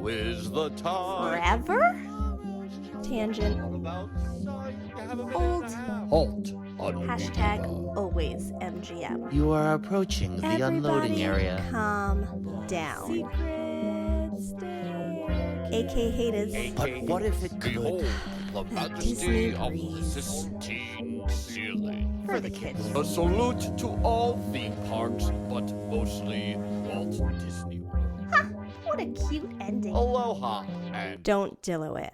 is the time. Forever? Tangent. Hold. Halt. Hashtag always MGM. You are approaching the unloading area. Calm down. AK haters. But what if it could? Behold, the majesty of the breeze. Sistine Ceiling. For the kids. A salute to all theme parks, but mostly Walt Disney World. Ha! What a cute ending. Aloha and Don't Dillo it.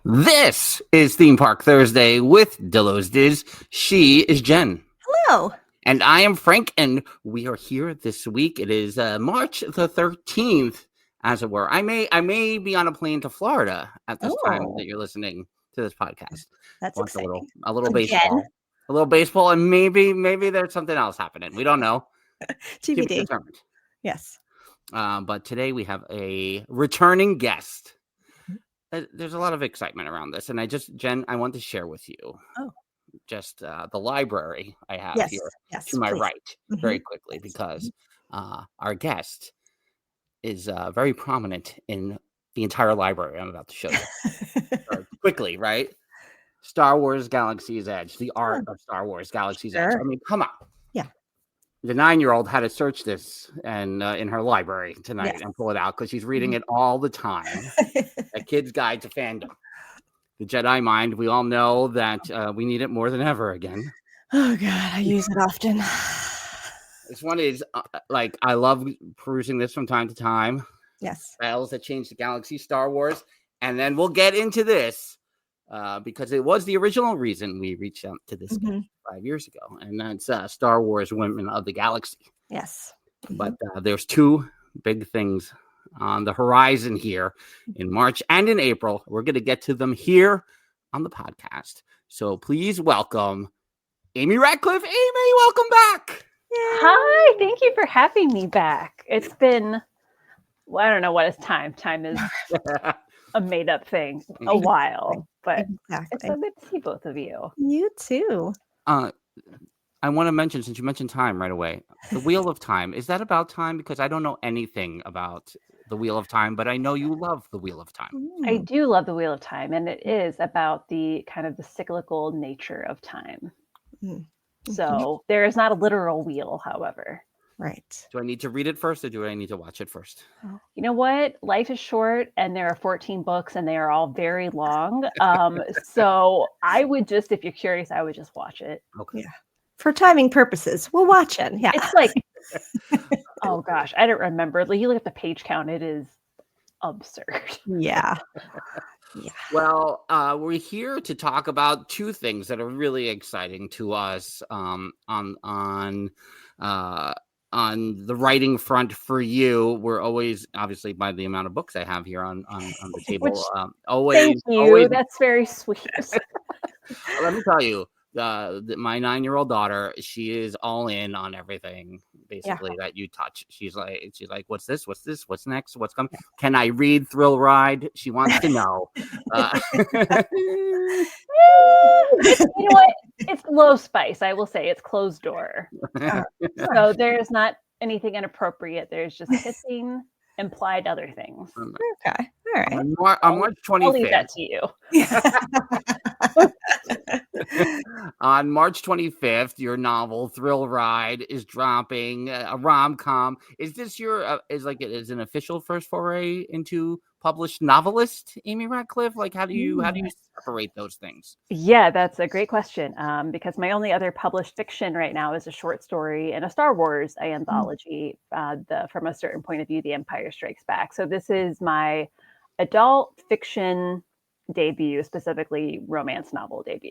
This is Theme Park Thursday with Dillo's Diz. She is Jen. Hello. And I am Frank, and we are here this week. It is March the 13th, as it were. I may be on a plane to Florida at this time that you're listening to this podcast. That's Watch exciting. a little baseball, and maybe there's something else happening. We don't know. To be TBD. determined. Yes. But today we have a returning guest. There's a lot of excitement around this, and Jen, I want to share with you just the library I have here to my right very quickly, because our guest is very prominent in the entire library I'm about to show you. Quickly, right? Star Wars Galaxy's Edge, the art of Star Wars Galaxy's Edge. I mean, come on. Yeah. The 9-year-old had to search this and in her library tonight and pull it out because she's reading it all the time. A Kid's Guide to Fandom. The Jedi Mind. We all know that we need it more than ever again. Oh, God. I use it often. This one is I love perusing this from time to time. Yes. Battles that change the galaxy, Star Wars. And then we'll get into this because it was the original reason we reached out to this guy 5 years ago. And that's Star Wars Women of the Galaxy. Yes. But there's two big things on the horizon here in March and in April. We're going to get to them here on the podcast. So please welcome Amy Ratcliffe. Amy, welcome back. Yay. Hi, thank you for having me back. It's been, I don't know what is time. Time is a made-up thing, a while, but it's so good to see both of you. You too. I want to mention, since you mentioned time right away, the Wheel of Time. Is that about time? Because I don't know anything about the Wheel of Time, but I know you love the Wheel of Time. I do love the Wheel of Time, and it is about the kind of the cyclical nature of time. So there is not a literal wheel, however. Right. Do I need to read it first, or do I need to watch it first? You know what? Life is short, and there are 14 books, and they are all very long. So I would just, if you're curious, I would just watch it. Okay. Yeah. For timing purposes, we'll watch it. Yeah. It's like, oh gosh, I don't remember. Like, you look at the page count, it is absurd. Yeah. Yeah. Well, we're here to talk about two things that are really exciting to us on the writing front for you. We're always, obviously, by the amount of books I have here on the table, Thank you. That's very sweet. Let me tell you, my 9-year-old daughter, she is all in on everything basically that you touch. She's like, what's this? What's this? What's next? What's coming? Can I read Thrill Ride? She wants to know. You know what? It's low spice. I will say it's closed door. So there's not anything inappropriate. There's just kissing, implied other things. Okay. All right. On March 25th. I'll leave that to you. On March 25th, your novel Thrill Ride is dropping, a rom-com. Is this your is an official first foray into published novelist, Amy Ratcliffe? Like, how do you separate those things? Yeah, that's a great question. Because my only other published fiction right now is a short story in a Star Wars anthology, From a Certain Point of View, The Empire Strikes Back. So this is my adult fiction debut, specifically romance novel debut.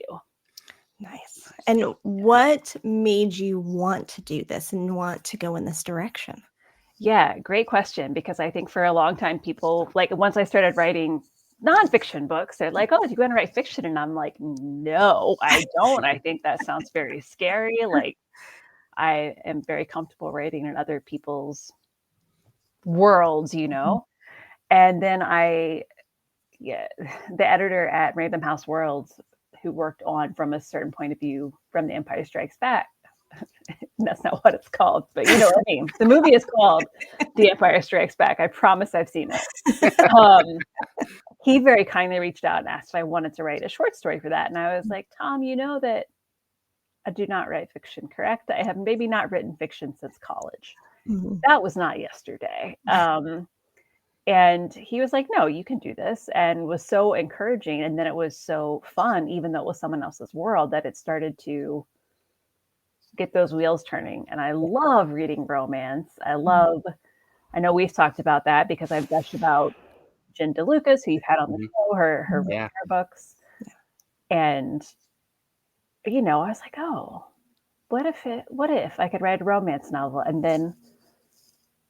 Nice. And what made you want to do this and want to go in this direction? Yeah, great question. Because I think for a long time, people, like, once I started writing nonfiction books, they're like, oh, do you want to write fiction? And I'm like, no, I don't. I think that sounds very scary. Like, I am very comfortable writing in other people's worlds, you know? And then the editor at Random House Worlds, who worked on From a Certain Point of View, From The Empire Strikes Back, That's not what it's called, but you know what I mean. The movie is called The Empire Strikes Back. I promise I've seen it. He very kindly reached out and asked if I wanted to write a short story for that. And I was like, Tom, you know that I do not write fiction, correct? I have maybe not written fiction since college. Mm-hmm. That was not yesterday. And he was like, no, you can do this, and was so encouraging. And then it was so fun, even though it was someone else's world, that it started to get those wheels turning. And I love reading romance. I know we've talked about that because I've gushed about Jen DeLucas, who you've had on the show, her books. And, you know, I was like, oh, what if I could write a romance novel? And then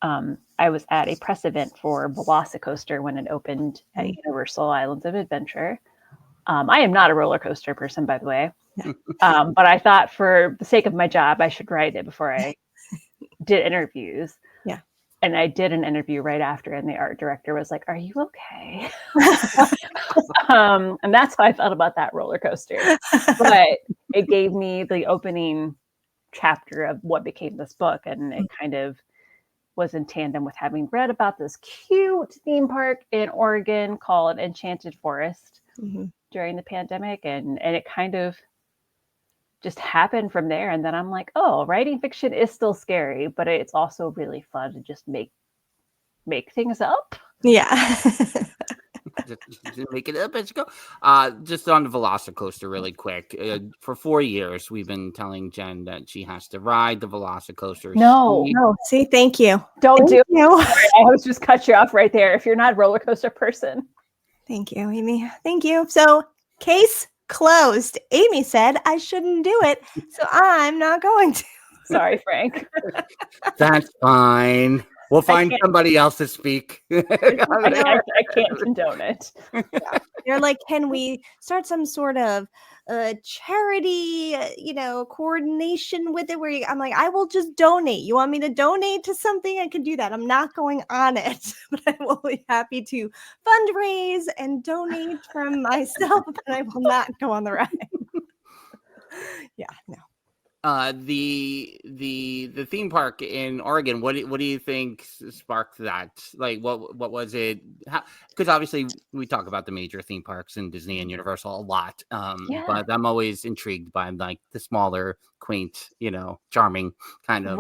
I was at a press event for Velocicoaster when it opened at Universal Islands of Adventure. I am not a roller coaster person, by the way. But I thought for the sake of my job, I should write it before I did interviews. Yeah. And I did an interview right after, and the art director was like, are you okay? And that's how I felt about that roller coaster. But it gave me the opening chapter of what became this book. And it kind of was in tandem with having read about this cute theme park in Oregon called Enchanted Forest during the pandemic. And it kind of just happened from there. And then I'm like, oh, writing fiction is still scary, but it's also really fun to just make things up. Yeah. Just make it up as you go. Just on the Velocicoaster really quick. For 4 years, we've been telling Jen that she has to ride the Velocicoaster. No. See, thank you. Don't do it. I was just cut you off right there. If you're not a roller coaster person. Thank you, Amy. Thank you. So, case closed. Amy said I shouldn't do it, so I'm not going to. Sorry, Frank. That's fine. We'll find somebody else to speak. I can't condone it. Yeah. They're like, can we start some sort of charity, coordination with it? I'm like, I will just donate. You want me to donate to something? I can do that. I'm not going on it, but I will be happy to fundraise and donate from myself, but I will not go on the ride. Yeah, no. The theme park in Oregon, what do you think sparked that? Like, what was it? Because obviously we talk about the major theme parks in Disney and Universal a lot, but I'm always intrigued by like the smaller, quaint, charming kind of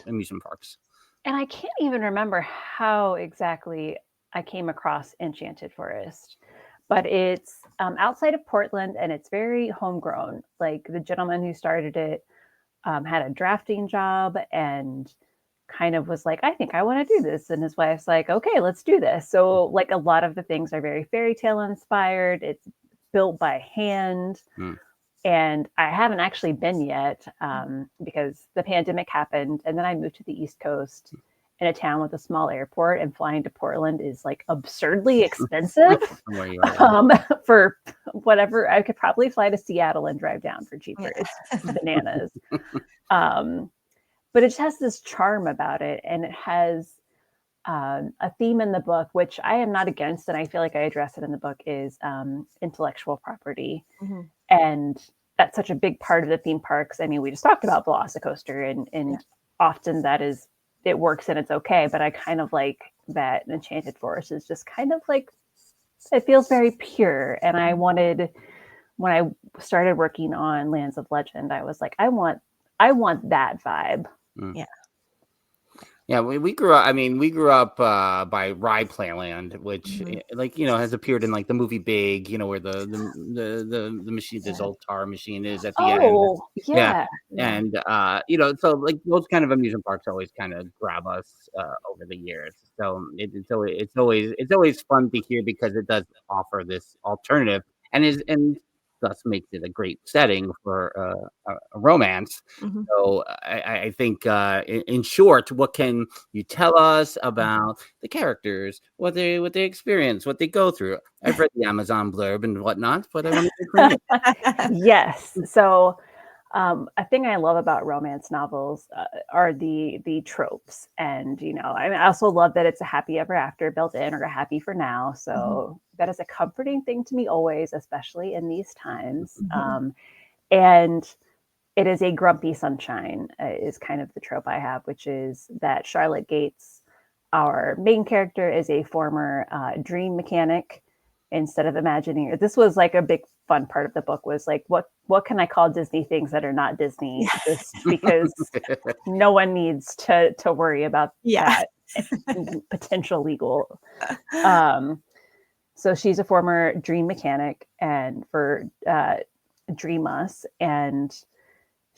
amusement parks. And I can't even remember how exactly I came across Enchanted Forest, but it's outside of Portland, and it's very homegrown. Like, the gentleman who started it had a drafting job and kind of was like, I think I want to do this. And his wife's like, okay, let's do this. So, like, a lot of the things are very fairy tale inspired. It's built by hand. And I haven't actually been yet because the pandemic happened. And then I moved to the East Coast in a town with a small airport, and flying to Portland is like absurdly expensive for whatever. I could probably fly to Seattle and drive down for cheaper. It's bananas. But it just has this charm about it. And it has a theme in the book, which I am not against, and I feel like I address it in the book, is intellectual property. And that's such a big part of the theme parks. I mean, we just talked about Velocicoaster, and often it works and it's okay, but I kind of like that Enchanted Forest is just kind of like, it feels very pure. And I wanted, when I started working on Lands of Legend, I was like, I want that vibe. Yeah, we grew up. I mean, we grew up by Ride Playland, which, has appeared in like the movie Big. Where the machine, this old tar machine, is at the end. Yeah. And so like those kind of amusement parks always kind of grab us over the years. So it's always fun to hear, because it does offer this alternative, and thus makes it a great setting for a romance. So I think, in short, what can you tell us about the characters, what they experience, what they go through? I've read the Amazon blurb and whatnot, but I want to hear from you. Yes. So a thing I love about romance novels are the tropes. And, I also love that it's a happy ever after built in, or a happy for now. So that is a comforting thing to me always, especially in these times. And it is a grumpy sunshine is kind of the trope I have, which is that Charlotte Gates, our main character, is a former dream mechanic. Instead of imagining, this was like a big fun part of the book was like, what can I call Disney things that are not Disney? Just because no one needs to worry about that potential legal. So she's a former dream mechanic and for Dream Us, and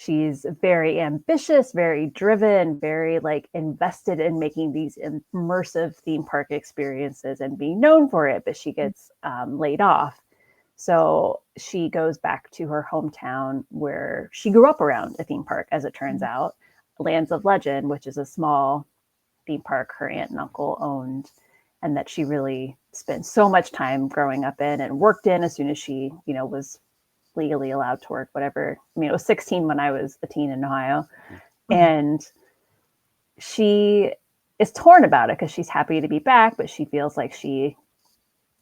she's very ambitious, very driven, very like invested in making these immersive theme park experiences and being known for it, but she gets laid off. So she goes back to her hometown where she grew up around a theme park, as it turns out, Lands of Legend, which is a small theme park her aunt and uncle owned, and that she really spent so much time growing up in and worked in as soon as she, was legally allowed to work, whatever. I mean, it was 16 when I was a teen in Ohio. And she is torn about it because she's happy to be back, but she feels like she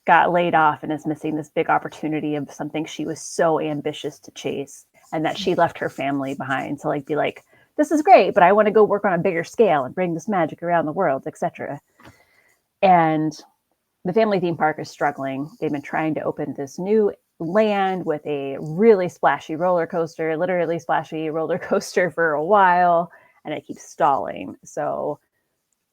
got laid off and is missing this big opportunity of something she was so ambitious to chase, and that she left her family behind to like be like, this is great, but I want to go work on a bigger scale and bring this magic around the world, etc. And the family theme park is struggling. They've been trying to open this new land with a really splashy roller coaster, literally splashy roller coaster for a while, and it keeps stalling. So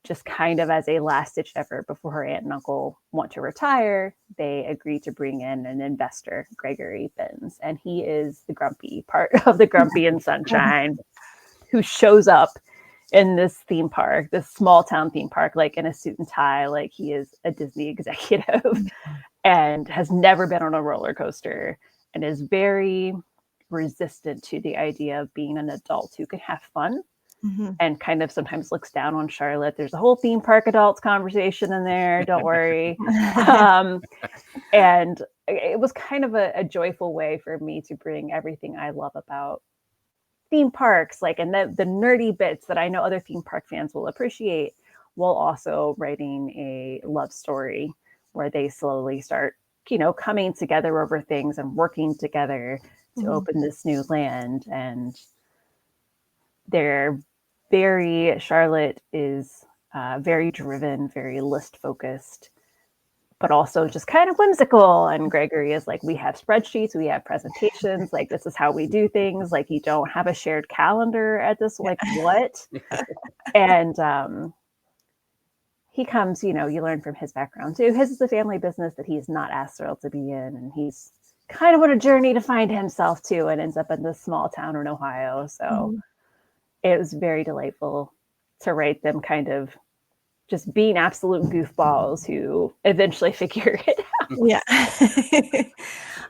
just kind of as a last ditch effort before her aunt and uncle want to retire, they agree to bring in an investor, Gregory Benz, and he is the grumpy part of the Grumpy and Sunshine, who shows up in this theme park, this small town theme park, like in a suit and tie, like he is a Disney executive and has never been on a roller coaster and is very resistant to the idea of being an adult who can have fun, and kind of sometimes looks down on Charlotte. There's a whole theme park adults conversation in there. Don't worry. And it was kind of a joyful way for me to bring everything I love about theme parks, like, and the nerdy bits that I know other theme park fans will appreciate, while also writing a love story where they slowly start, coming together over things and working together to open this new land. And Charlotte is very driven, very list focused, but also just kind of whimsical. And Gregory is like, we have spreadsheets, we have presentations, like this is how we do things. Like you don't have a shared calendar at this, like what? And he comes, you learn from his background too. His is a family business that he's not as thrilled to be in. And he's kind of on a journey to find himself too, and ends up in this small town in Ohio. So it was very delightful to write them kind of just being absolute goofballs who eventually figure it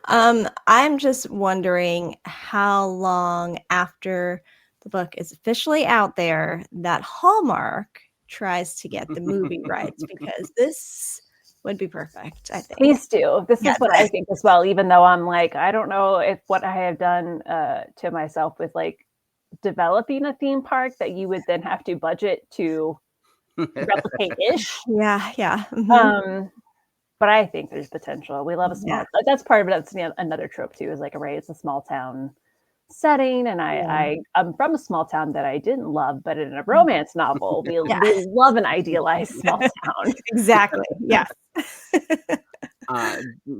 out. I'm just wondering how long after the book is officially out there that Hallmark tries to get the movie rights, because this would be perfect, I think. Please do. This is what I think as well, even though I'm like, I don't know if what I have done to myself with like developing a theme park that you would then have to budget to replicate-ish. Yeah. But I think there's potential. We love a small, that's part of it. That's another trope too, is like, right, it's a small town setting, and I'm from a small town that I didn't love, but in a romance novel, we love an idealized small town. Exactly. Yeah.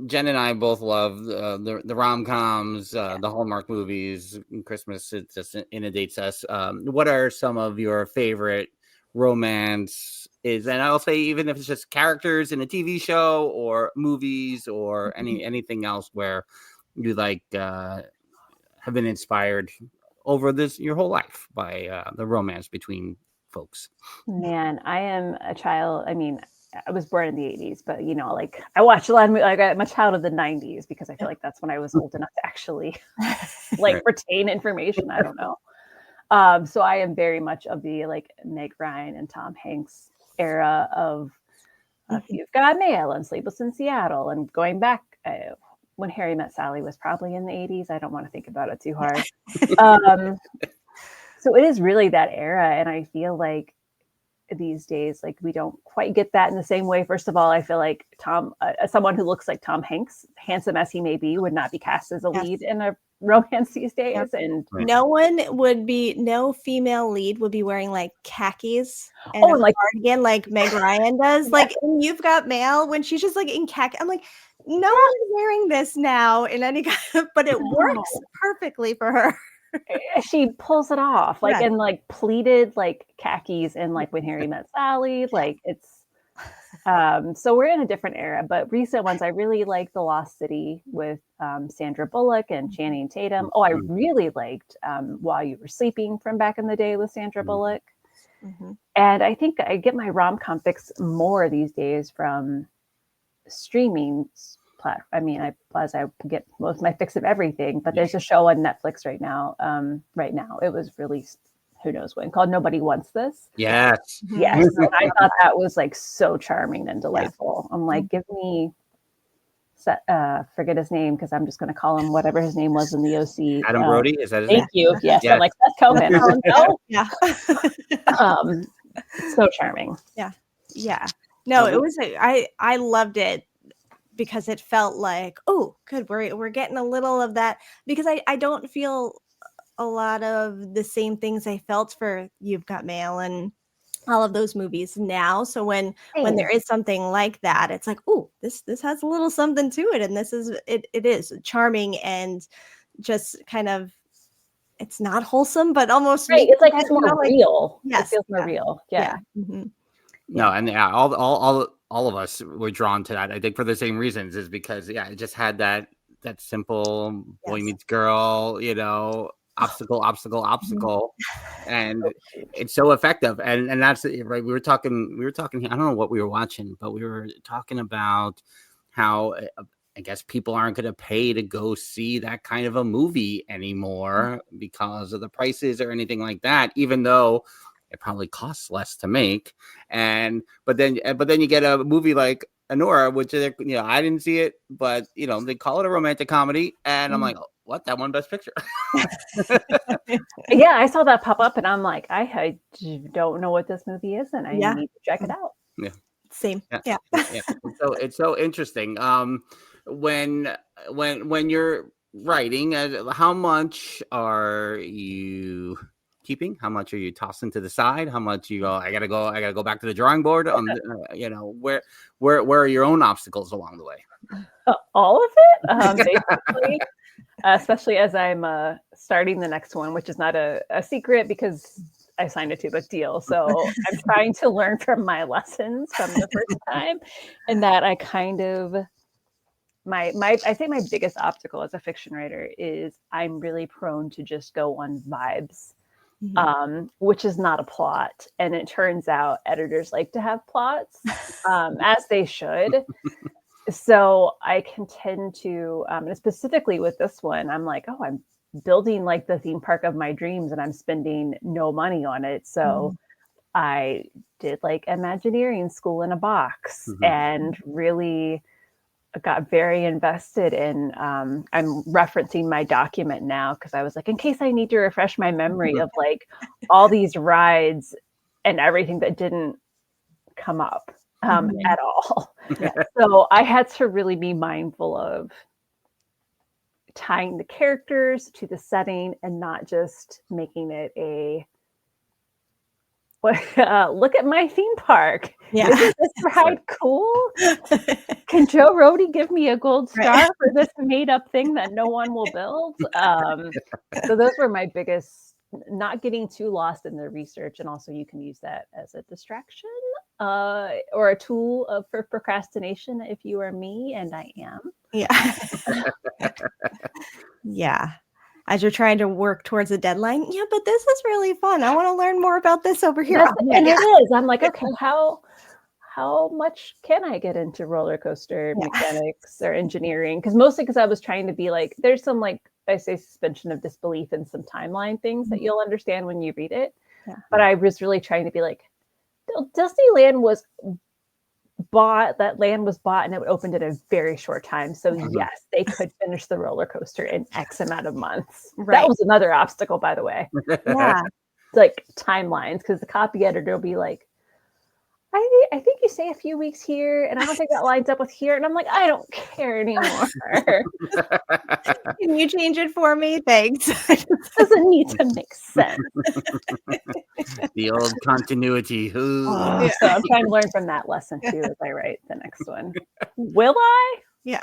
Jen and I both love the rom-coms, the Hallmark movies. Christmas, it just inundates us. What are some of your favorite romance and I'll say, even if it's just characters in a TV show or movies or anything else where you like have been inspired over your whole life by the romance between folks? Man, I am a child. I mean, I was born in the 80s, but like I watched a lot of movies. Like I'm a child of the 90s because I feel like that's when I was old enough to actually retain information. I don't know. So I am very much of the like Meg Ryan and Tom Hanks era of You've Got Mail and Sleepless in Seattle, and going back when Harry Met Sally was probably in the 80s. I don't want to think about it too hard. So it is really that era, and I feel like these days, like we don't quite get that in the same way. First of all, I feel like someone who looks like Tom Hanks, handsome as he may be, would not be cast as a lead in a romance these days. And no female lead would be wearing like khakis and a like cardigan like Meg Ryan does. Like in You've Got Mail, when she's just like in khaki, I'm like, no one is wearing this now in any kind of, but it works perfectly for her. She pulls it off, like in like pleated like khakis and like When Harry Met Sally. Like it's so we're in a different era, but recent ones I really like The Lost City with Sandra Bullock and Channing Tatum. I really liked While You Were Sleeping from back in the day with Sandra Bullock. And I think I get my rom-com fix more these days from streaming platform. I mean, I get most of my fix of everything, but there's a show on Netflix right now. It was released who knows when, called Nobody Wants This. Yes. Yes. I thought that was like so charming and delightful. I'm like, give me forget his name because I'm just going to call him whatever his name was in the OC. Adam Brody, is that his name? Thank you. Yes. I'm like, Seth Cohen. Oh, no. Yeah. So charming. Yeah. No, it was I loved it because it felt like, oh, good. We're getting a little of that, because I don't feel a lot of the same things I felt for You've Got Mail and all of those movies now. So when there is something like that, it's like, oh, this has a little something to it, and this is it is charming and just kind of, it's not wholesome, but almost it's like it's more real. Yes, it feels more real. Yeah. No, and all of us were drawn to that. I think for the same reasons, is because it just had that simple boy meets girl, obstacle, and it's so effective. And that's right. We were talking. I don't know what we were watching, but we were talking about how I guess people aren't going to pay to go see that kind of a movie anymore because of the prices or anything like that, even though it probably costs less to make. But then you get a movie like Anora, which I didn't see it, but they call it a romantic comedy, and I'm like, what? That won Best Picture? Yeah, I saw that pop up, and I'm like, I don't know what this movie is, and I need to check it out. Yeah, same. Yeah. It's so interesting. When you're writing, how much are you keeping? How much are you tossing to the side? How much you go, I gotta go back to the drawing board? Where are your own obstacles along the way? All of it, basically. Especially as I'm starting the next one, which is not a secret because I signed a 2-book deal. So I'm trying to learn from my lessons from the first time, and that I kind of I think my biggest obstacle as a fiction writer is I'm really prone to just go on vibes. Which is not a plot. And it turns out editors like to have plots, as they should. So I can tend to, and specifically with this one, I'm like, I'm building like the theme park of my dreams and I'm spending no money on it. So I did like Imagineering school in a box and really got very invested in, I'm referencing my document now because I was like, in case I need to refresh my memory of like all these rides and everything that didn't come up at all. So I had to really be mindful of tying the characters to the setting and not just making it a look at my theme park. Isn't this ride cool? Can Joe Rohde give me a gold star for this made up thing that no one will build? So those were my biggest, not getting too lost in the research. And also you can use that as a distraction or a tool for procrastination if you are me, and I am. Yeah. As you're trying to work towards a deadline. Yeah, but this is really fun. I want to learn more about this over here. And it is. I'm like, okay, how much can I get into roller coaster mechanics or engineering? Mostly because I was trying to be like, there's some like, I say suspension of disbelief and some timeline things that you'll understand when you read it. But I was really trying to be like, Disneyland was bought, that land was bought and it opened in a very short time. So yes, they could finish the roller coaster in X amount of months. That was another obstacle, by the way. Like timelines, because the copy editor will be like, I think you say a few weeks here, and I don't think that lines up with here. And I'm like, I don't care anymore. Can you change it for me? Thanks. It doesn't need to make sense. The old continuity. So I'm trying to learn from that lesson too as I write the next one. Will I? Yeah.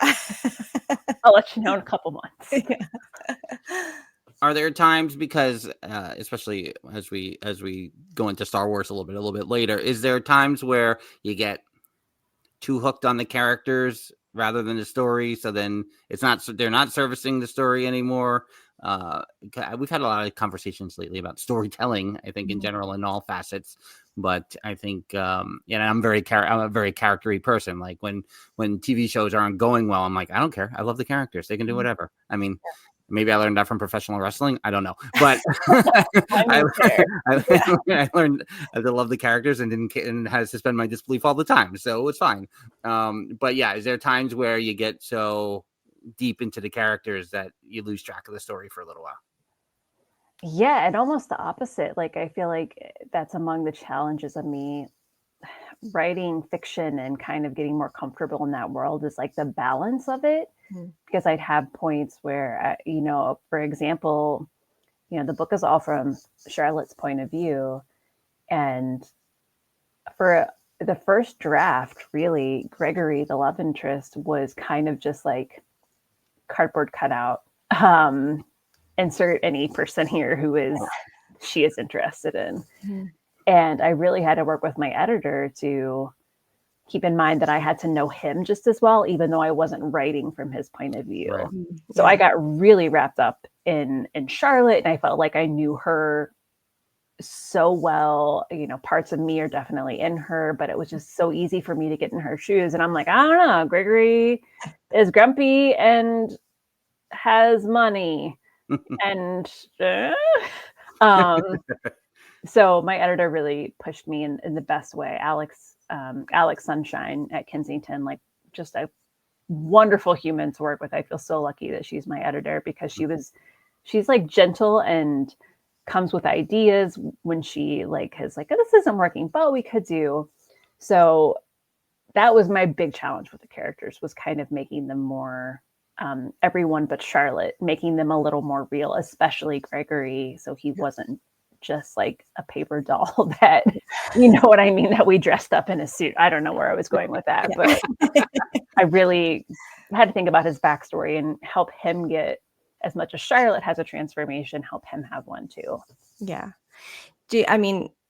I'll let you know in a couple months. Yeah. Are there times, because especially as we go into Star Wars a little bit later, is there times where you get too hooked on the characters rather than the story, so then they're not servicing the story anymore? We've had a lot of conversations lately about storytelling, I think, in general, in all facets. But I think, I'm a very character-y person. Like when TV shows aren't going well, I'm like, I don't care. I love the characters. They can do whatever. I mean, maybe I learned that from professional wrestling. I don't know, but I learned to love the characters and had to suspend my disbelief all the time. So it's fine. But yeah, is there times where you get so deep into the characters that you lose track of the story for a little while? Yeah, and almost the opposite. Like, I feel like that's among the challenges of me writing fiction and kind of getting more comfortable in that world, is like the balance of it. Because I'd have points where, for example, the book is all from Charlotte's point of view. And for the first draft, really, Gregory, the love interest, was kind of just like cardboard cutout. Insert any person here she is interested in. And I really had to work with my editor to keep in mind that I had to know him just as well, even though I wasn't writing from his point of view. Right. So I got really wrapped up in Charlotte, and I felt like I knew her so well. Parts of me are definitely in her, but it was just so easy for me to get in her shoes. And I'm like, I don't know, Gregory is grumpy and has money. And so my editor really pushed me in the best way. Alex Sunshine at Kensington, like, just a wonderful human to work with. I feel so lucky that she's my editor, because she's like gentle and comes with ideas when she has oh, this isn't working, but we could do. So that was my big challenge with the characters, was kind of making them more everyone but Charlotte, making them a little more real, especially Gregory, so he wasn't just like a paper doll that, what I mean, that we dressed up in a suit. I don't know where I was going with that, but I really had to think about his backstory and help him get, as much as Charlotte has a transformation, help him have one too. Yeah.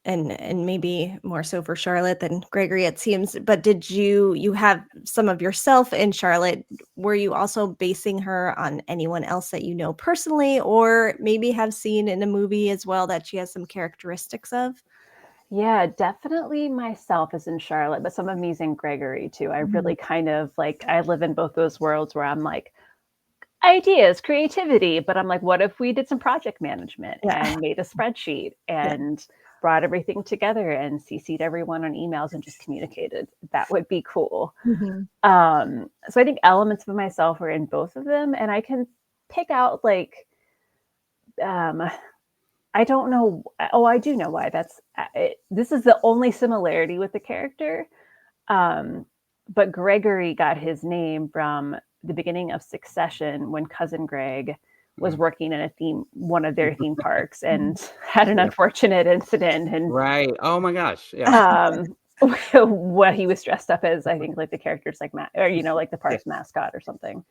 And maybe more so for Charlotte than Gregory, it seems, but did you have some of yourself in Charlotte? Were you also basing her on anyone else that you know personally, or maybe have seen in a movie as well that she has some characteristics of? Yeah, definitely myself is in Charlotte, but some of me's in Gregory too. I really kind of I live in both those worlds where I'm like, ideas, creativity, but I'm like, what if we did some project management and made a spreadsheet and brought everything together and CC'd everyone on emails and just communicated? That would be cool. So I think elements of myself are in both of them, and I can pick out I don't know. Oh, I do know why. This is the only similarity with the character. But Gregory got his name from the beginning of Succession, when Cousin Greg was working in one of their theme parks and had an unfortunate incident. And right. Oh my gosh. Yeah. What he was dressed up as, I think, like the character's like the park's mascot or something.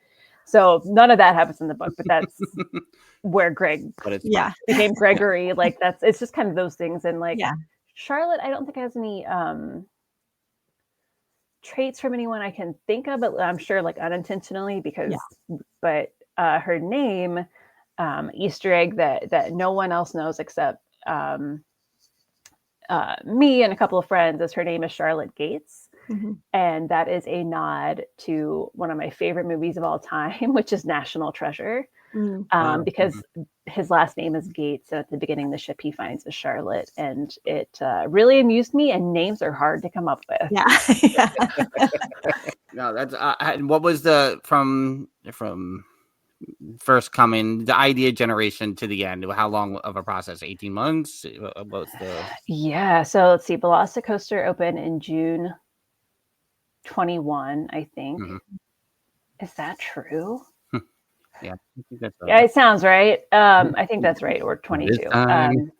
So none of that happens in the book, but that's where Greg became Gregory. It's just kind of those things. And Charlotte, I don't think has any traits from anyone I can think of, but I'm sure unintentionally, but her name, Easter egg that no one else knows except me and a couple of friends, is her name is Charlotte Gates. And that is a nod to one of my favorite movies of all time, which is National Treasure. Because his last name is Gates, and at the beginning the ship he finds is Charlotte, and it really amused me. And names are hard to come up with. No, that's and what was the from first coming, the idea generation to the end? How long of a process? 18 months? What's the... Yeah. So let's see. Velocicoaster opened in June 21, I think. Is that true? Yeah, I think that's yeah, it sounds right. I think that's right, or 22.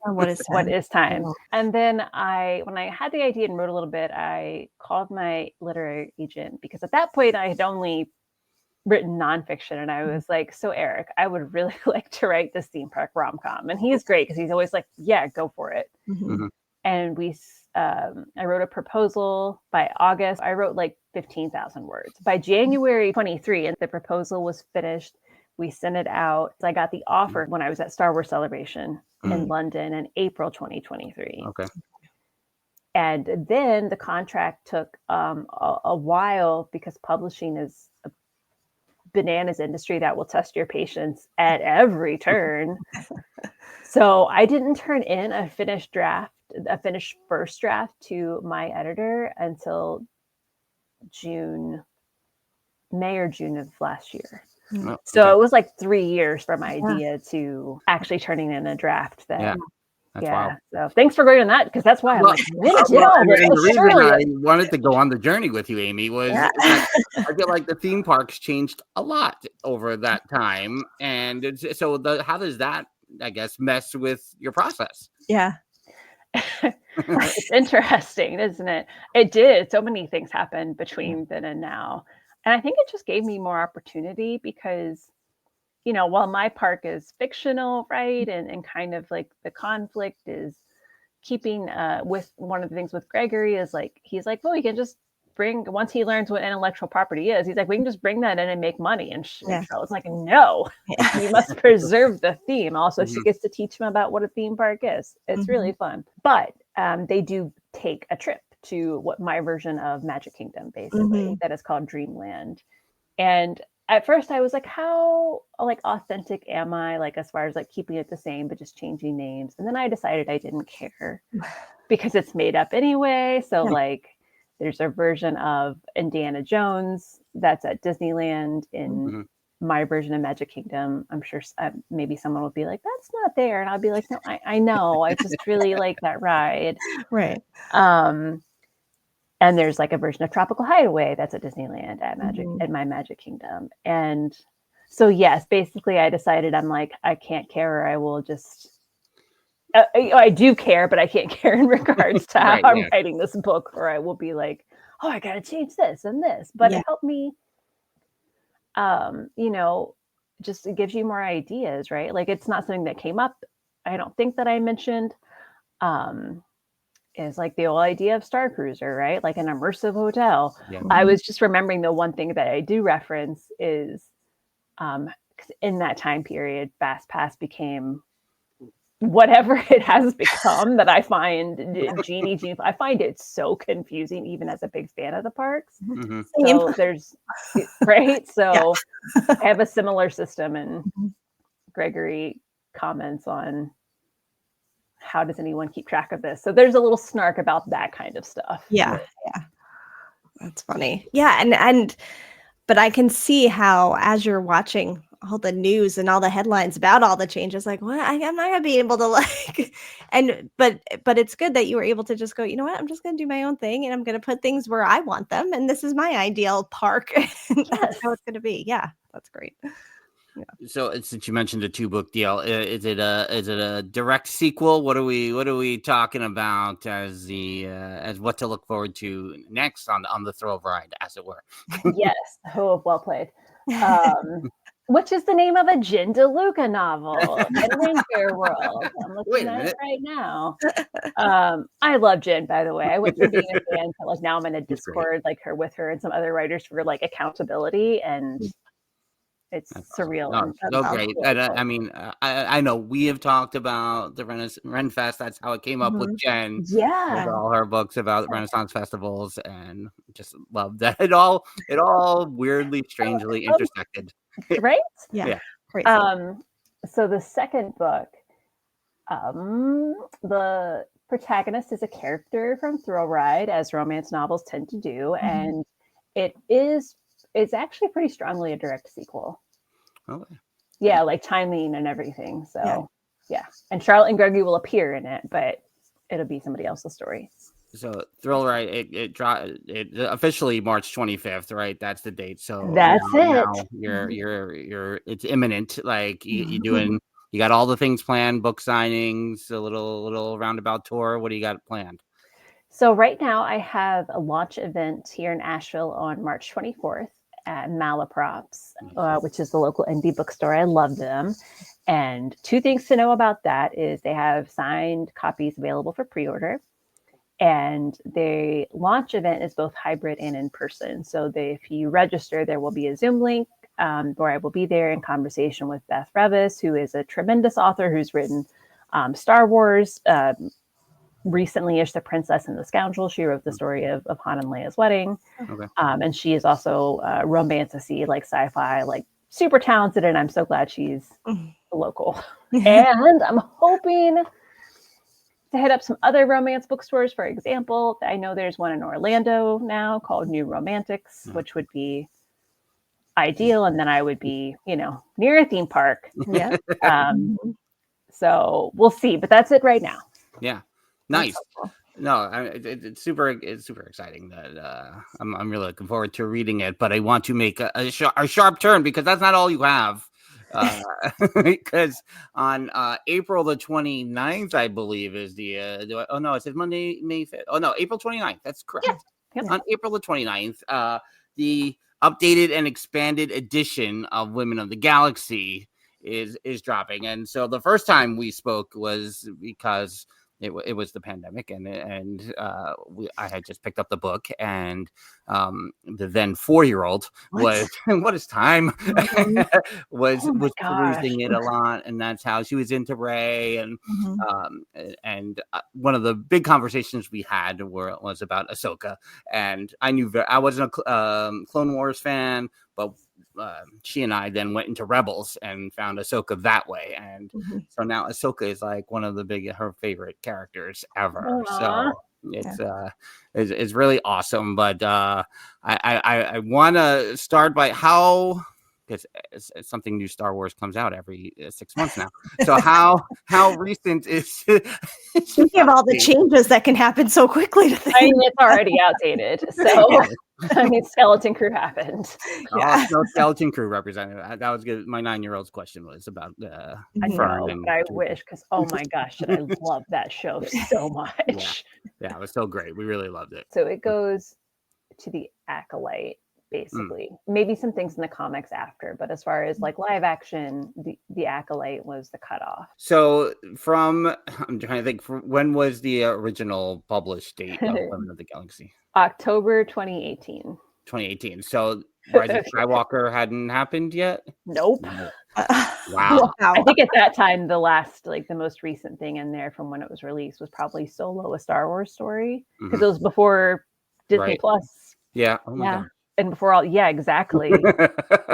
What is time? And then when I had the idea and wrote a little bit, I called my literary agent, because at that point I had only written nonfiction, and I was like, so Eric, I would really like to write this theme park rom-com. And he's great, because he's always like, yeah, go for it. And I wrote a proposal. By August, I wrote like 15,000 words. By January 23, and the proposal was finished, we sent it out. I got the offer when I was at Star Wars Celebration in London in April 2023. Okay. And then the contract took a while, because publishing is a bananas industry that will test your patience at every turn. So I didn't turn in a finished first draft to my editor until May or June of last year. So it was like 3 years from idea to actually turning in a draft. That's wild. So thanks for going on that, because that's why I'm like, the reason I wanted to go on the journey with you, Amy, was I feel like the theme parks changed a lot over that time. And so how does that, I guess, mess with your process? Yeah. It's interesting, isn't it? It did. So many things happened between then and now. And I think it just gave me more opportunity, because, while my park is fictional, right? And kind of like the conflict is keeping with one of the things with Gregory is like, he's like, well, we can just once he learns what intellectual property is, he's like, we can just bring that in and make money. And Charlotte's like, no, you must preserve the theme. Also, she gets to teach him about what a theme park is. It's really fun. But they do take a trip to what my version of Magic Kingdom, basically, that is called Dreamland. And at first I was like, how like authentic am I, like as far as like keeping it the same but just changing names? And then I decided I didn't care, because it's made up anyway. So like there's a version of Indiana Jones that's at Disneyland in my version of Magic Kingdom. I'm sure maybe someone will be like, that's not there. And I'll be like, no, I know. I just really like that ride. Right. And there's like a version of Tropical Hideaway that's at Disneyland at my Magic Kingdom. And so, yes, basically I decided, I'm like, I can't care, or I will just, I do care, but I can't care in regards to how I'm writing this book, or I will be like, oh, I got to change this and this. But it helped me, just it gives you more ideas, right? Like, it's not something that came up, I don't think, that I mentioned. Is like the old idea of Star Cruiser, right? Like an immersive hotel. I was just remembering the one thing that I do reference is in that time period, Fast Pass became whatever it has become, that I find Genie, I find it so confusing, even as a big fan of the parks. So there's, right? So I have a similar system, and Gregory comments on, how does anyone keep track of this? So there's a little snark about that kind of stuff. Yeah. That's funny. Yeah. But I can see how, as you're watching all the news and all the headlines about all the changes, like, what? I'm not gonna be able to like, but it's good that you were able to just go, you know what? I'm just gonna do my own thing, and I'm gonna put things where I want them, and this is my ideal park. That's how it's gonna be. Yeah, that's great. Yeah. So since you mentioned a 2-book deal, is it a direct sequel? What are we talking about as what to look forward to next on the thrill ride, as it were? Yes. Oh, well played. Which is the name of a Jen DeLuca novel, Adventure World. I'm looking at it right now. I love Jen, by the way. I went from being a fan to like now I'm in a Discord with her and some other writers for like accountability, and it's surreal. Awesome. So great. And I mean, I know we have talked about the Ren Fest. That's how it came up with Jen. Yeah. With all her books about Renaissance festivals, and just love that it all weirdly, strangely intersected. Right? Yeah. Great. So the second book, the protagonist is a character from Thrill Ride, as romance novels tend to do, and it's actually pretty strongly a direct sequel. Okay. Yeah, like timing and everything. So yeah. And Charlotte and Gregory will appear in it, but it'll be somebody else's story. So Thrill Ride, it officially March 25th, right? That's the date. So that's now it. you're it's imminent. Like you got all the things planned, book signings, a little roundabout tour. What do you got planned? So right now I have a launch event here in Asheville on March 24th at Malaprops, which is the local indie bookstore. I love them. And 2 things to know about that is they have signed copies available for pre-order. And the launch event is both hybrid and in person. So if you register, there will be a Zoom link where I will be there in conversation with Beth Revis, who is a tremendous author who's written Star Wars, recently is The Princess and the Scoundrel. She wrote the story of Han and Leia's wedding. Okay. And she is also romantasy, like sci-fi, like super talented. And I'm so glad she's local. And I'm hoping to hit up some other romance bookstores. For example, I know there's one in Orlando now called New Romantics, which would be ideal. And then I would be, near a theme park. Yeah. So we'll see, but that's it right now. Yeah. Nice. No, it's super exciting that I'm really looking forward to reading it, but I want to make a sharp turn because that's not all you have. Because on April the 29th, I believe is it says Monday, May 5th. Oh no, April 29th. That's correct. Yeah. On April the 29th, the updated and expanded edition of Women of the Galaxy is dropping. And so the first time we spoke was because it was the pandemic, and I had just picked up the book, and the then 4-year-old was what is time was perusing it a lot, and that's how she was into Rey, and one of the big conversations we had was about Ahsoka, and I wasn't a Clone Wars fan, but she and I then went into Rebels and found Ahsoka that way, and so now Ahsoka is like one of her favorite characters ever. Aww. So it's really awesome. But I want to start by how, because something new Star Wars comes out every 6 months now. So how recent is Speaking of all the changes that can happen so quickly? I mean, it's already outdated. So I mean, Skeleton Crew happened. Yeah, no Skeleton Crew representative. That was good. My 9-year-old's question was about I know, but I wish, because oh my gosh, I love that show so much. Yeah, it was so great. We really loved it. So it goes to the Acolyte, basically. Maybe some things in the comics after, but as far as like live action, the Acolyte was the cutoff. So I'm trying to think, when was the original published date of Women of the Galaxy? October 2018. 2018. So Rise of Skywalker hadn't happened yet? Nope. Wow. I think at that time, the most recent thing in there from when it was released was probably Solo, a Star Wars story, because it was before Disney Plus. Yeah. Oh my God. And before exactly.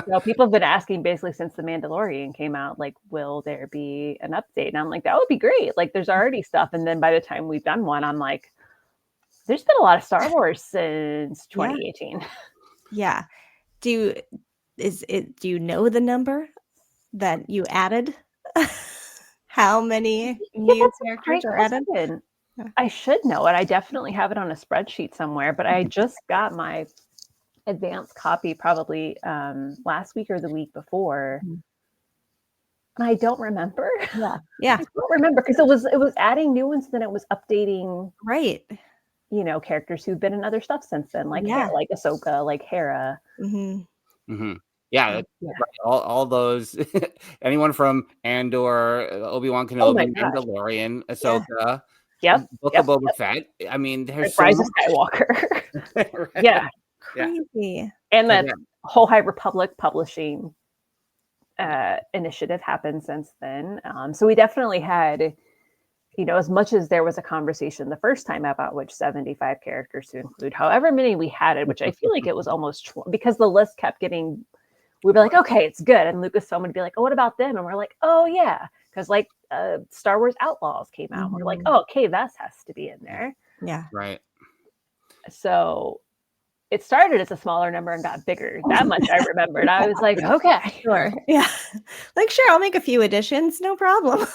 So people have been asking basically since The Mandalorian came out, like, will there be an update? And I'm like, that would be great. Like, there's already stuff. And then by the time we've done one, I'm like, there's been a lot of Star Wars since 2018. Yeah. Do you know the number that you added? How many new characters are added? I should know it. I definitely have it on a spreadsheet somewhere, but I just got my advanced copy probably last week or the week before. And I don't remember. Yeah. I don't remember because it was adding new ones, then it was updating characters who've been in other stuff since then, like like Ahsoka, like Hera. Yeah, all those. Anyone from Andor, Obi-Wan Kenobi, Mandalorian, Ahsoka. Book of Boba Fett. I mean, there's Rise of Skywalker. Right. Crazy. And that whole High Republic publishing initiative happened since then. So we definitely had, as much as there was a conversation the first time about which 75 characters to include, however many we had it, which I feel like it was almost because the list kept getting, we'd be like, okay, it's good. And Lucasfilm would be like, oh, what about them? And we're like, oh yeah. Because like Star Wars Outlaws came out. We're like, oh, okay, that has to be in there. Yeah. Right. So it started as a smaller number and got bigger. That much I remembered. I was like, okay. Sure. Yeah. Like, sure, I'll make a few additions. No problem.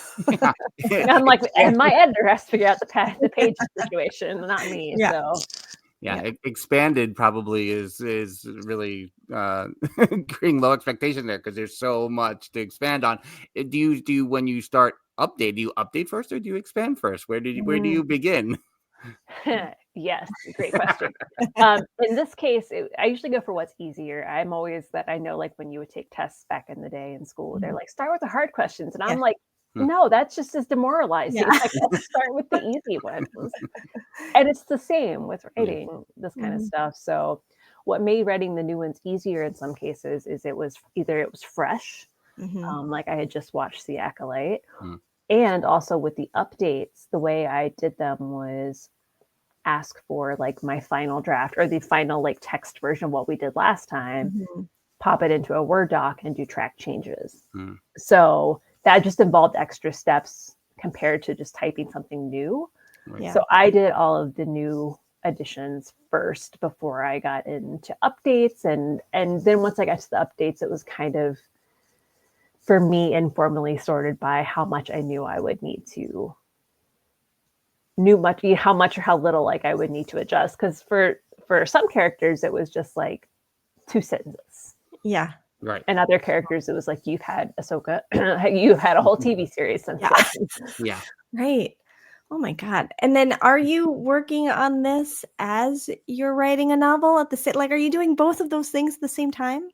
I'm like, and my editor has to figure out the page situation, not me. Yeah. So expanded probably is really creating low expectation there because there's so much to expand on. Do you when you start update, do you update first or do you expand first? Where do you begin? Yes, great question. In this case, I usually go for what's easier. I'm always that I know, like when you would take tests back in the day in school, they're like, start with the hard questions. And I'm like, no, that's just as demoralizing. Like, let's start with the easy ones. And it's the same with writing this kind of stuff. So what made writing the new ones easier in some cases is it was fresh. Like I had just watched The Acolyte. And also with the updates, the way I did them was ask for like my final draft or the final like text version of what we did last time, pop it into a Word doc and do track changes. So that just involved extra steps compared to just typing something new. So I did all of the new additions first before I got into updates. And then once I got to the updates, it was kind of, for me, informally sorted by how much I knew I would need to how much or how little like I would need to adjust. Because for some characters, it was just like 2 sentences. Yeah. Right. And other characters, it was like, you've had Ahsoka, you've had a whole TV series since then. Right. Oh my God. And then are you working on this as you're writing a novel at the same, like, are you doing both of those things at the same time?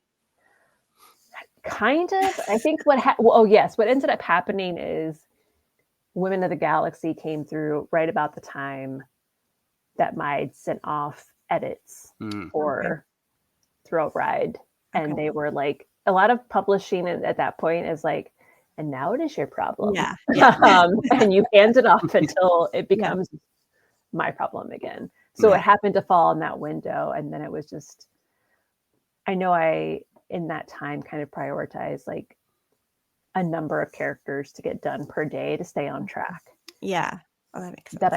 Kind of. I think what ended up happening is Women of the Galaxy came through right about the time that I'd sent off edits for Thrill Ride. And they were like, a lot of publishing at that point is like, and now it is your problem. And you hand it off until it becomes my problem again. So it happened to fall in that window. And then it was just, I know in that time kind of prioritize like a number of characters to get done per day to stay on track. Yeah. Oh, that makes sense. That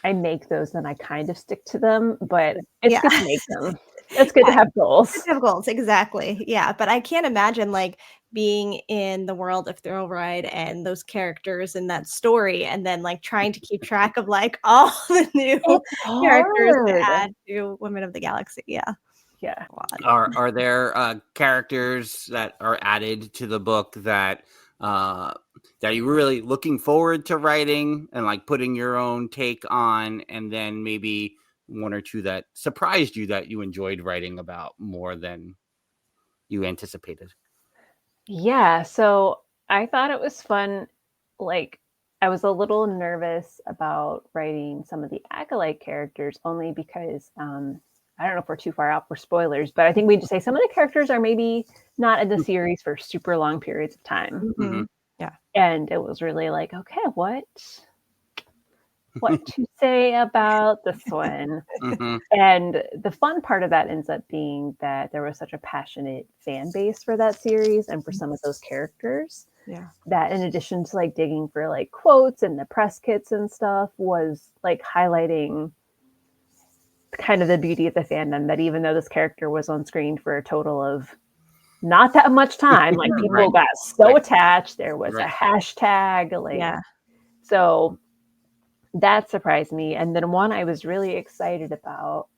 I make those and I kind of stick to them, but it's good to make them. It's good to have goals. Good to have goals, exactly. Yeah. But I can't imagine like being in the world of Thrill Ride and those characters and that story and then like trying to keep track of like all the new characters to add to Women of the Galaxy. Yeah. Are there characters that are added to the book that you're really looking forward to writing and like putting your own take on, and then maybe one or two that surprised you that you enjoyed writing about more than you anticipated? Yeah, so I thought it was fun. Like, I was a little nervous about writing some of the Acolyte characters only because I don't know if we're too far out for spoilers, but I think we just say some of the characters are maybe not in the series for super long periods of time. Yeah. And it was really like, okay, what to say about this one? And the fun part of that ends up being that there was such a passionate fan base for that series and for some of those characters. Yeah. That in addition to like digging for like quotes and the press kits and stuff was like highlighting kind of the beauty of the fandom, that even though this character was on screen for a total of not that much time, like people got so attached. There was a hashtag, like so that surprised me. And then one I was really excited about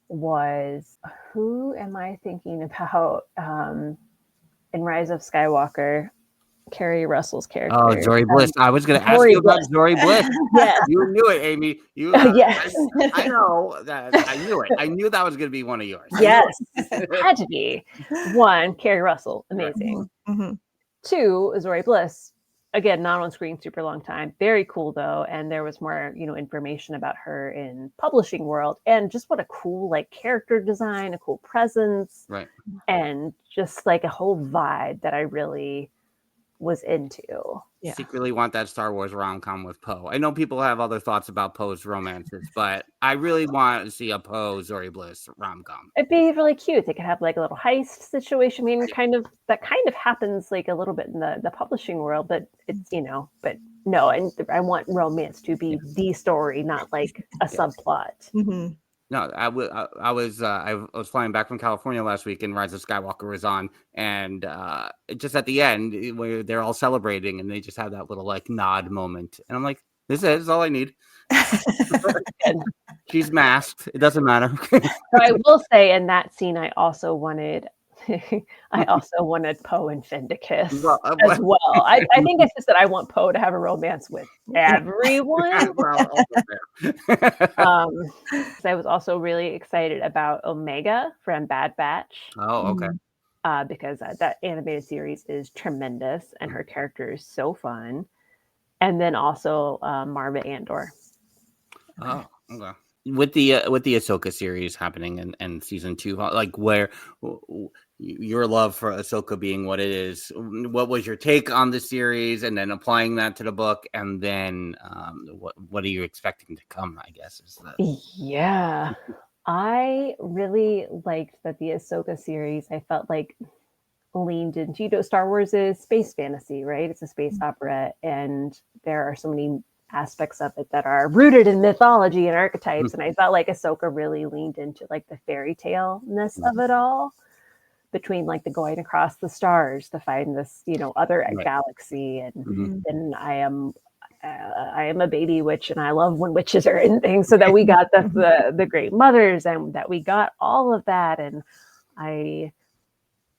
was, who am I thinking about in Rise of Skywalker? Carrie Russell's character. Oh, Zori Bliss. I was going to ask you about Zori Bliss. You knew it, Amy. Yes. I know that. I knew it. I knew that was going to be one of yours. Yes. It had to be. One, Carrie Russell. Amazing. Two, Zori Bliss. Again, not on screen super long time. Very cool though. And there was more, information about her in publishing world, and just what a cool like character design, a cool presence. Right. And just like a whole vibe that I really was into. Secretly want that Star Wars rom-com with Poe. I know people have other thoughts about Poe's romances, but I really want to see a Poe Zori Bliss rom-com. It'd be really cute. They could have like a little heist situation. I mean, that kind of happens like a little bit in the publishing world, but it's but no, and I want romance to be the story, not like a subplot. No, I was flying back from California last week, and Rise of Skywalker was on, and just at the end where they're all celebrating, and they just have that little like nod moment, and I'm like, this is all I need. She's masked. It doesn't matter. So I will say in that scene, I also wanted Poe and Finn to kiss as well. I think it's just that I want Poe to have a romance with everyone. I was also really excited about Omega from Bad Batch. Oh, okay. Because that animated series is tremendous and her character is so fun. And then also Marva Andor. Oh, okay. With the Ahsoka series happening in season 2, like where your love for Ahsoka being what it is, what was your take on the series, and then applying that to the book, and then what are you expecting to come? I guess is that. Yeah, I really liked that the Ahsoka series. I felt like leaned into, Star Wars is space fantasy, right? It's a space opera, and there are so many aspects of it that are rooted in mythology and archetypes. And I felt like Ahsoka really leaned into like the fairy tale-ness of it all, between like the going across the stars to find this, other galaxy. And then I am a baby witch, and I love when witches are in things, so that we got the great mothers, and that we got all of that. And I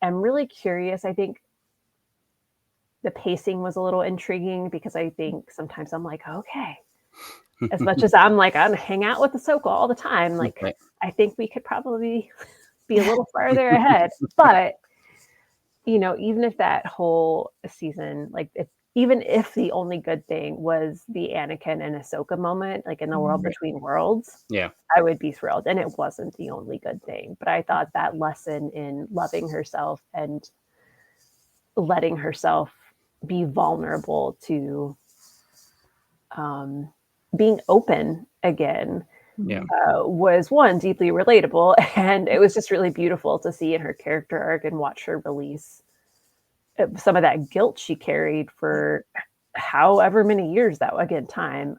am really curious. I think the pacing was a little intriguing, because I think sometimes I'm like, okay, as much as I'm like, I hang out with Ahsoka all the time, like I think we could probably be a little farther ahead. But even if that whole season, like even if the only good thing was the Anakin and Ahsoka moment, like in the world between worlds, I would be thrilled. And it wasn't the only good thing, but I thought that lesson in loving herself and letting herself be vulnerable to being open again was, one, deeply relatable, and it was just really beautiful to see in her character arc and watch her release some of that guilt she carried for however many years, that, again, time,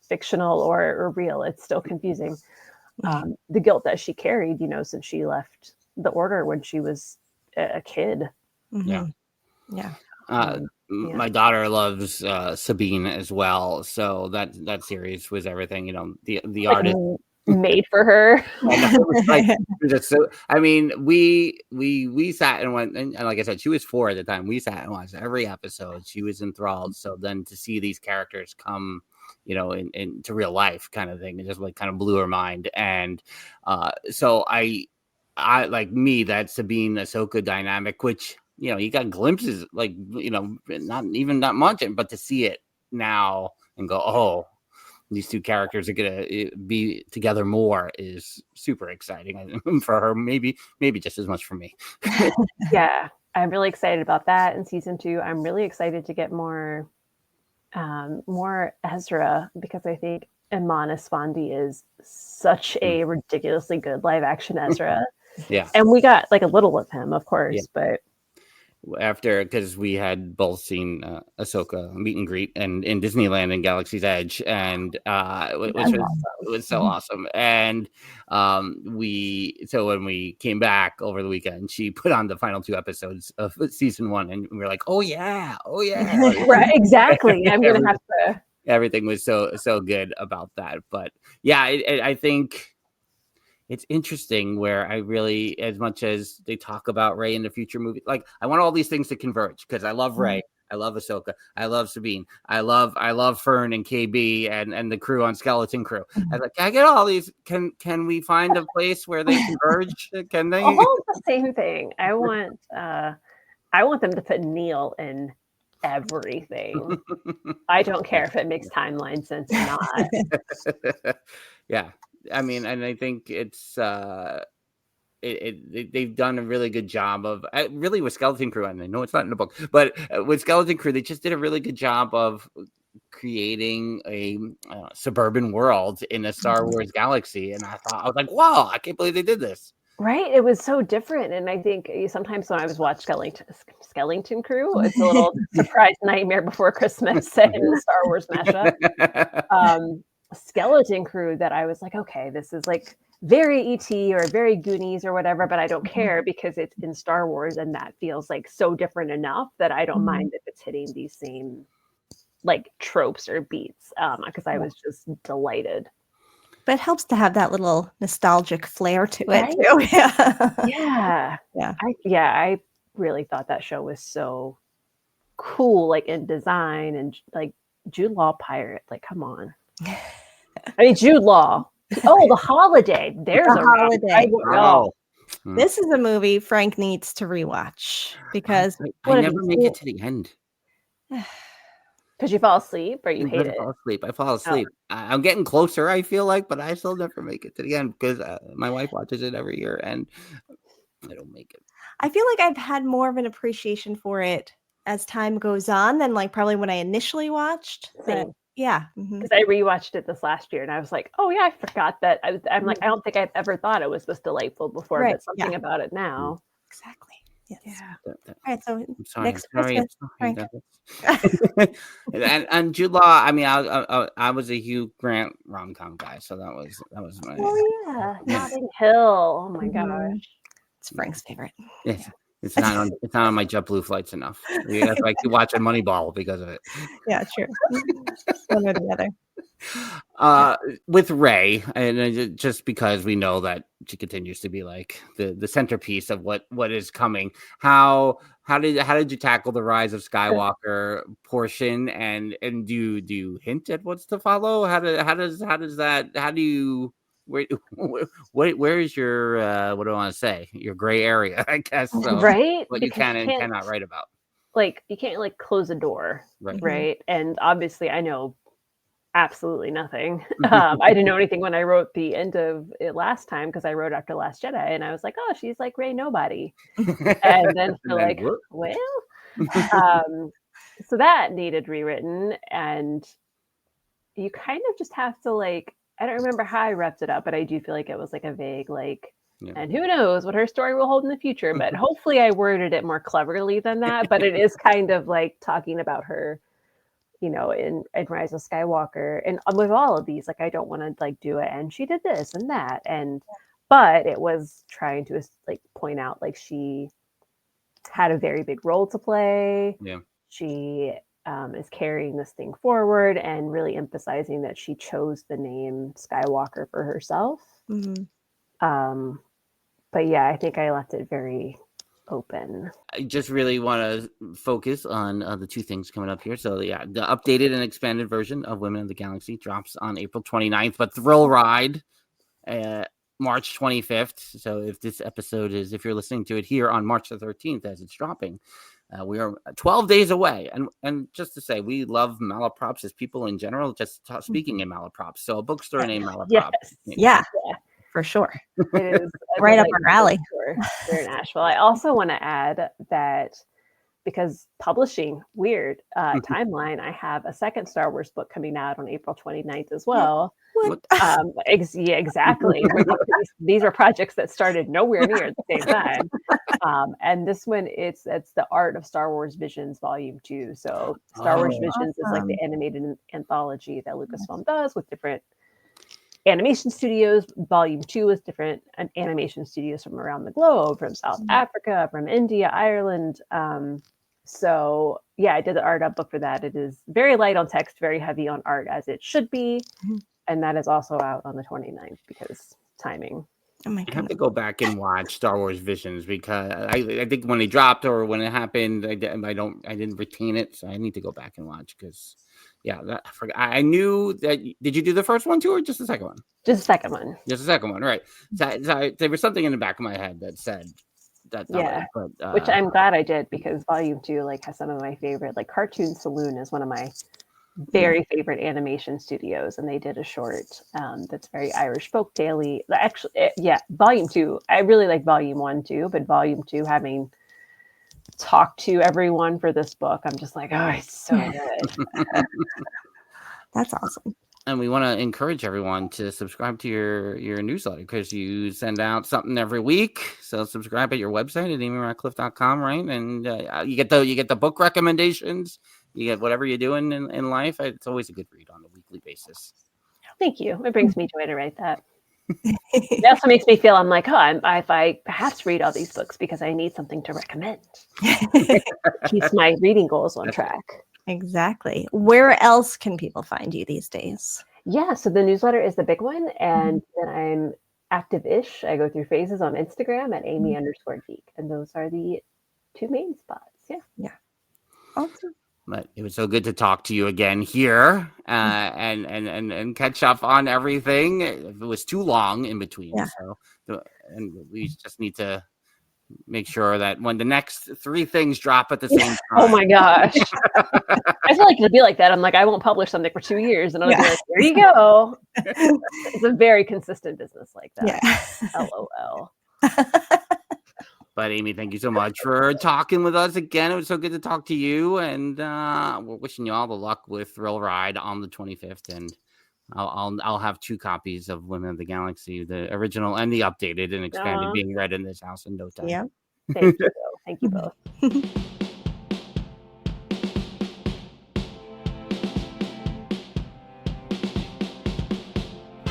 fictional or real, it's still confusing. The guilt that she carried, since she left the Order when she was a kid. My daughter loves Sabine as well, so that series was everything. The artist made for her. I mean, we sat and went, and like I said, she was 4 at the time. We sat and watched every episode. She was enthralled. So then to see these characters come, into real life, kind of thing, it just like kind of blew her mind. And so I like that Sabine Ahsoka dynamic, which, you got glimpses, like, not even that much, but to see it now and go, oh, these two characters are going to be together more is super exciting for her. Maybe just as much for me. Yeah, I'm really excited about that in season 2. I'm really excited to get more Ezra, because I think Iman Esfandi is such a ridiculously good live action Ezra. Yeah. And we got like a little of him, of course, but because we had both seen Ahsoka meet and greet and in Disneyland and Galaxy's Edge, and which was so awesome. And so when we came back over the weekend, she put on the final 2 episodes of season 1, and we were like, oh yeah. Right, exactly. I'm gonna have to. Everything was so good about that. But yeah, I think it's interesting where I really, as much as they talk about Rey in the future movie, like I want all these things to converge, because I love Rey, I love Ahsoka, I love Sabine, I love Fern and KB and the crew on Skeleton Crew. I was like, can I get all these? Can we find a place where they converge? Can they? All the same thing. I want them to put Neil in everything. I don't care if it makes timeline sense or not. Yeah. I mean, and I think it's they've done a really good job of really with Skeleton Crew. And I know it's not in the book, but with Skeleton Crew, they just did a really good job of creating a suburban world in a Star Wars galaxy. And I was like, wow, I can't believe they did this. Right. It was so different. And I think sometimes when I was watching Skeleton Crew, it's a little surprise Nightmare Before Christmas and Star Wars mashup. Skeleton Crew, that I was like, okay, this is like very ET or very Goonies or whatever, but I don't care because it's in Star Wars and that feels like so different enough that I don't mind if it's hitting these same like tropes or beats, because I was just delighted. But it helps to have that little nostalgic flair to it Right? too. Yeah. I really thought that show was so cool, like in design and like Jude Law pirate. Like, come on. I mean, Jude Law. Oh, The Holiday. There's The Holiday. This is a movie Frank needs to rewatch because I never make it to the end. Because you fall asleep or you hate it? I fall asleep. I'm getting closer, I feel like, but I still never make it to the end because my wife watches it every year and I don't make it. I feel like I've had more of an appreciation for it as time goes on than like probably when I initially watched. But yeah. Because I rewatched it this last year and I was like, oh yeah, I forgot that. I'm like, I don't think I've ever thought it was this delightful before, but something about it now. Exactly. Yes. Yeah. All right. So next Christmas, Frank. and Jude Law. I mean, I was a Hugh Grant rom-com guy, so that was my. Oh yeah, Notting Hill. Oh my gosh, it's Frank's favorite. Yes. It's not on my JetBlue flights enough. That's why I keep watching Moneyball because of it. Yeah, true. One or the other. With Rey, and just because we know that she continues to be like the centerpiece of what is coming. How did you tackle the Rise of Skywalker portion, and do you hint at what's to follow? Where is your what do I want to say? Your gray area, I guess. So, right? What you can and cannot write about. Like you can't like close a door, right? And obviously, I know absolutely nothing. I didn't know anything when I wrote the end of it last time because I wrote after Last Jedi, and I was like, oh, she's like Rey nobody, and then like, well, so that needed rewritten, and you kind of just have to like. I don't remember how I wrapped it up, but I do feel like it was like a vague, like, and who knows what her story will hold in the future. But hopefully I worded it more cleverly than that. But it is kind of like talking about her, you know, in Rise of Skywalker. And with all of these, like, I don't want to like do it. And she did this and that. But it was trying to like point out like she had a very big role to play. Yeah. She is carrying this thing forward and really emphasizing that she chose the name Skywalker for herself. But yeah, I think I left it very open. I just really want to focus on the two things coming up here. So yeah, the updated and expanded version of Women of the Galaxy drops on April 29th, but Thrill Ride March 25th. So if you're listening to it here on March the 13th as it's dropping, we are 12 days away. And just to say, we love malaprops as people in general, just speaking in malaprops. So a bookstore named Malaprop. Yeah, for sure. It is right up our alley. Here in Asheville. I also want to add that because publishing, weird timeline, I have a second Star Wars book coming out on April 29th as well. Exactly. These are projects that started nowhere near at the same time. And this one, it's the Art of Star Wars Visions Volume 2. So Star Wars Visions is like the animated anthology that Lucasfilm does with different animation studios. Volume 2 is different animation studios from around the globe, from South Africa, from India, Ireland. So yeah, I did the art up book for that. It is very light on text, very heavy on art, as it should be. And that is also out on the 29th because timing. Oh my I God. have to go back and watch Star Wars Visions because I think when it dropped or when it happened, I didn't retain it, so I need to go back and watch because I forgot. I knew that. Did you do the first one too, or just the second one? Just the second one. Just the second one, right? So there was something in the back of my head that said that. But, which I'm glad I did because Volume 2 like has some of my favorite. Like Cartoon Saloon is one of my very favorite animation studios, and they did a short that's very Irish folktale-y. Actually, Volume 2. I really like Volume 1 too, but Volume 2, having talked to everyone for this book, I'm just like, oh, it's so good. That's awesome. And we want to encourage everyone to subscribe to your newsletter because you send out something every week. So subscribe at your website at amyratcliffe.com, right? And you get the book recommendations. You get whatever you're doing in life. It's always a good read on a weekly basis. Thank you. It brings me joy to write that. It also makes me feel I'm like, oh, I have to read all these books because I need something to recommend. Keeps my reading goals on track. Exactly. Where else can people find you these days? Yeah, so the newsletter is the big one, and then I'm active-ish. I go through phases on Instagram at Amy_Geek, and those are the two main spots. Yeah. Awesome. But it was so good to talk to you again here, and catch up on everything. It was too long in between, and we just need to make sure that when the next 3 things drop at the same time. Oh my gosh. I feel like it'll be like that. I'm like, I won't publish something for 2 years, and I'll be like, there you go. It's a very consistent business like that. LOL. But Amy, thank you so much for talking with us again. It was so good to talk to you, and we're wishing you all the luck with Thrill Ride on the 25th. And I'll have 2 copies of Women of the Galaxy, the original and the updated and expanded, being read in this house in no time. Yeah. Thank you. Thank you both.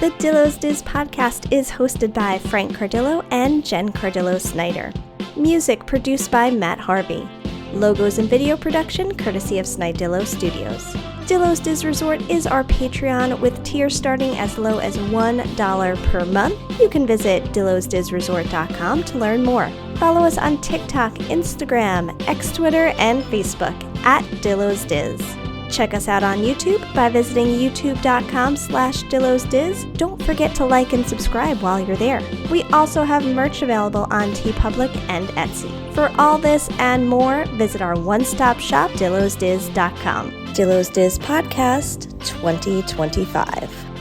The Dillo's Diz podcast is hosted by Frank Cardillo and Jen Cardillo-Snyder. Music produced by Matt Harvey. Logos and video production courtesy of Snidillo Studios. Dillo's Diz Resort is our Patreon with tiers starting as low as $1 per month. You can visit dillosdizresort.com to learn more. Follow us on TikTok, Instagram, X Twitter, and Facebook at Dillo's Diz. Check us out on YouTube by visiting youtube.com/DillosDiz. Don't forget to like and subscribe while you're there. We also have merch available on TeePublic and Etsy. For all this and more, visit our one-stop shop, dillosdiz.com. Dillo's Diz Podcast 2025.